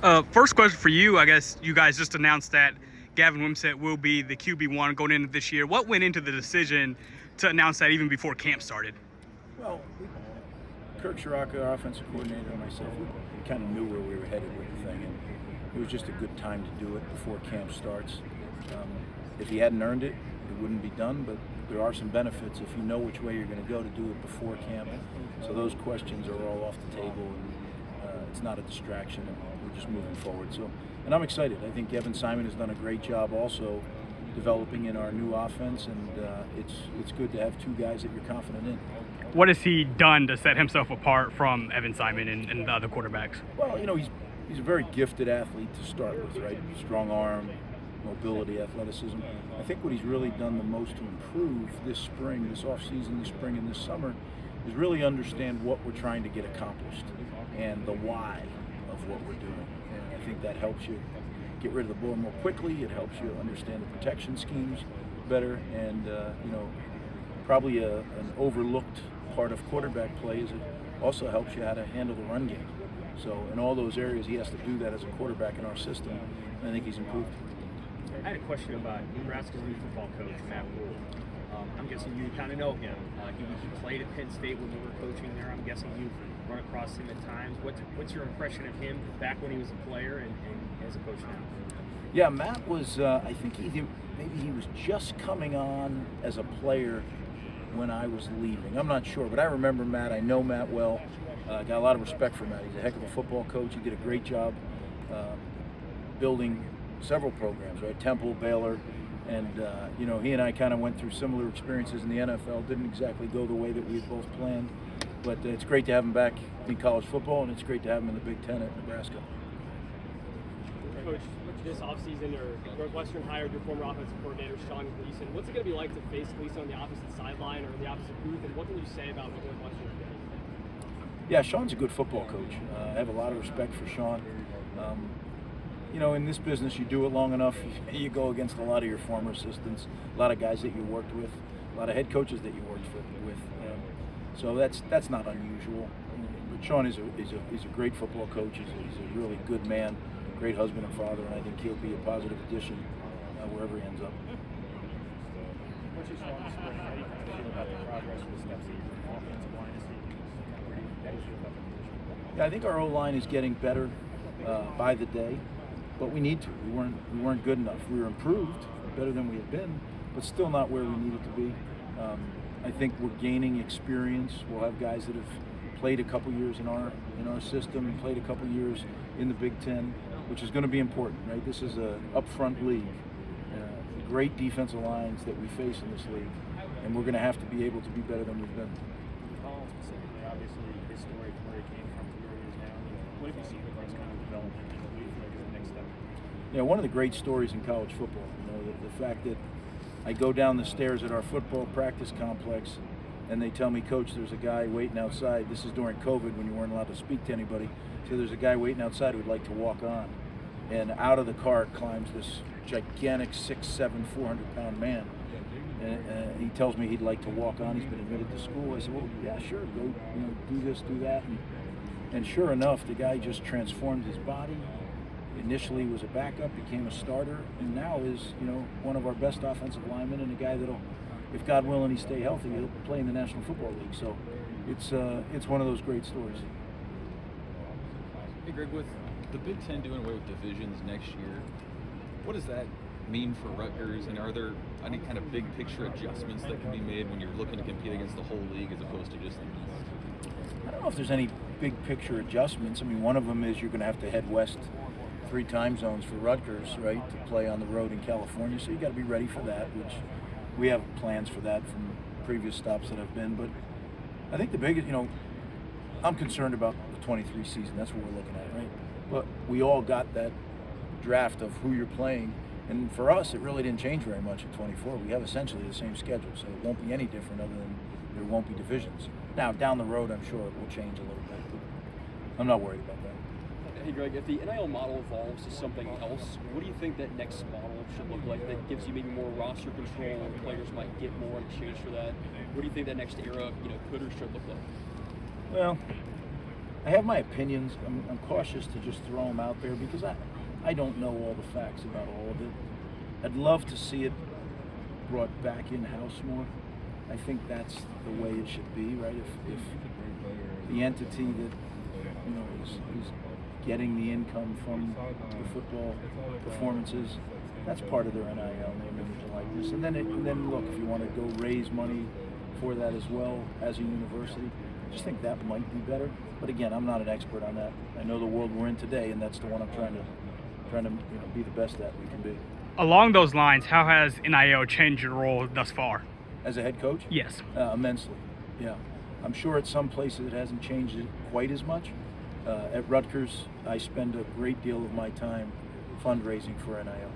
First question for you. I guess you guys just announced that Gavin Wimsatt will be the QB1 going into this year. What went into the decision to announce that even before camp started? Well, Kirk Shiraka, our offensive coordinator, and myself, we kind of knew where we were headed with the thing, and it was just a good time to do it before camp starts. If he hadn't earned it, it wouldn't be done, but there are some benefits if you know which way you're going to go to do it before camp. So those questions are all off the table, and it's not a distraction, and we're just moving forward. So, and I'm excited. I think Evan Simon has done a great job also developing in our new offense, and it's good to have two guys that you're confident in. What has he done to set himself apart from Evan Simon and the other quarterbacks? Well, he's a very gifted athlete to start with, right? Strong arm, mobility, athleticism. I think what he's really done the most to improve this spring, this off-season, this spring and this summer, is really understand what we're trying to get accomplished and the why of what we're doing. And I think that helps you get rid of the ball more quickly. It helps you understand the protection schemes better, and probably an overlooked part of quarterback play is it also helps you how to handle the run game. So in all those areas, he has to do that as a quarterback in our system, and I think he's improved. I had a question about Nebraska's new football coach, Matt Rule. I'm guessing you kind of know him. He played at Penn State when you were coaching there. I'm guessing you've run across him at times. What's your impression of him back when he was a player and as a coach now? Yeah, Matt was, I think maybe he was just coming on as a player when I was leaving. I'm not sure, but I remember Matt. I know Matt well. Got a lot of respect for Matt. He's a heck of a football coach. He did a great job building several programs, right? Temple, Baylor, and he and I kind of went through similar experiences in the NFL. Didn't exactly go the way that we had both planned, but it's great to have him back in college football, and it's great to have him in the Big Ten at Nebraska. Coach, this offseason, Northwestern hired your former offensive coordinator, Sean Gleason. What's it going to be like to face Gleason on the opposite sideline or the opposite booth, and what can you say about what Northwestern is doing? Yeah, Sean's a good football coach. I have a lot of respect for Sean. In this business, you do it long enough, you go against a lot of your former assistants, a lot of guys that you worked with, a lot of head coaches that you worked with. So that's not unusual. But Sean is a great football coach. He's a really good man, great husband and father, and I think he'll be a positive addition wherever he ends up. What's your strongest spring? How do you feel about the progress with the steps that your offensive line is taking? How do you feel about the position? Yeah, I think our O-line is getting better by the day, but we need to. We weren't good enough. We were improved, better than we had been, but still not where we needed to be. I think we're gaining experience. We'll have guys that have played a couple years in our system and played a couple years in the Big Ten, which is going to be important, right? This is a upfront league. Great defensive lines that we face in this league, and we're going to have to be able to be better than we've been. Collins specifically, obviously, his story from where he came from to where he is now. What have you seen with his kind of development and what do you feel like is the next step? One of the great stories in college football, the fact that I go down the stairs at our football practice complex and they tell me, Coach, there's a guy waiting outside. This is during COVID when you weren't allowed to speak to anybody. So there's a guy waiting outside who'd like to walk on. And out of the cart climbs this gigantic 6'7", 400-pound man. And he tells me he'd like to walk on. He's been admitted to school. I said, well, yeah, sure, go, do this, do that. And sure enough, the guy just transformed his body. Initially was a backup, became a starter, and now is, one of our best offensive linemen and a guy that'll, if God willing, he stay healthy, he'll play in the National Football League. So it's one of those great stories. Hey, Greg, with the Big Ten doing away with divisions next year, what does that mean for Rutgers, and are there any kind of big picture adjustments that can be made when you're looking to compete against the whole league as opposed to just the East? I don't know if there's any big picture adjustments. I mean, one of them is you're going to have to head west 3 time zones for Rutgers, right, to play on the road in California. So you got to be ready for that, which we have plans for that from previous stops that I've been. But I think the biggest, I'm concerned about the 23 season. That's what we're looking at, right? But we all got that draft of who you're playing. And for us, it really didn't change very much in 24. We have essentially the same schedule, so it won't be any different other than there won't be divisions. Now, down the road, I'm sure it will change a little bit, but I'm not worried about that. Hey Greg, if the NIL model evolves to something else, what do you think that next model should look like that gives you maybe more roster control and players might get more in exchange for that? What do you think that next era could or should look like? Well, I have my opinions. I'm cautious to just throw them out there because I don't know all the facts about all of it. I'd love to see it brought back in-house more. I think that's the way it should be, right? If the entity that is getting the income from the football performances, that's part of their NIL, name, image, and likeness. And then look, if you want to go raise money for that as well as a university, I just think that might be better. But again, I'm not an expert on that. I know the world we're in today, and that's the one I'm trying to be the best at we can be. Along those lines, how has NIL changed your role thus far? As a head coach? Yes. Immensely, yeah. I'm sure at some places it hasn't changed it quite as much. At Rutgers, I spend a great deal of my time fundraising for NIL.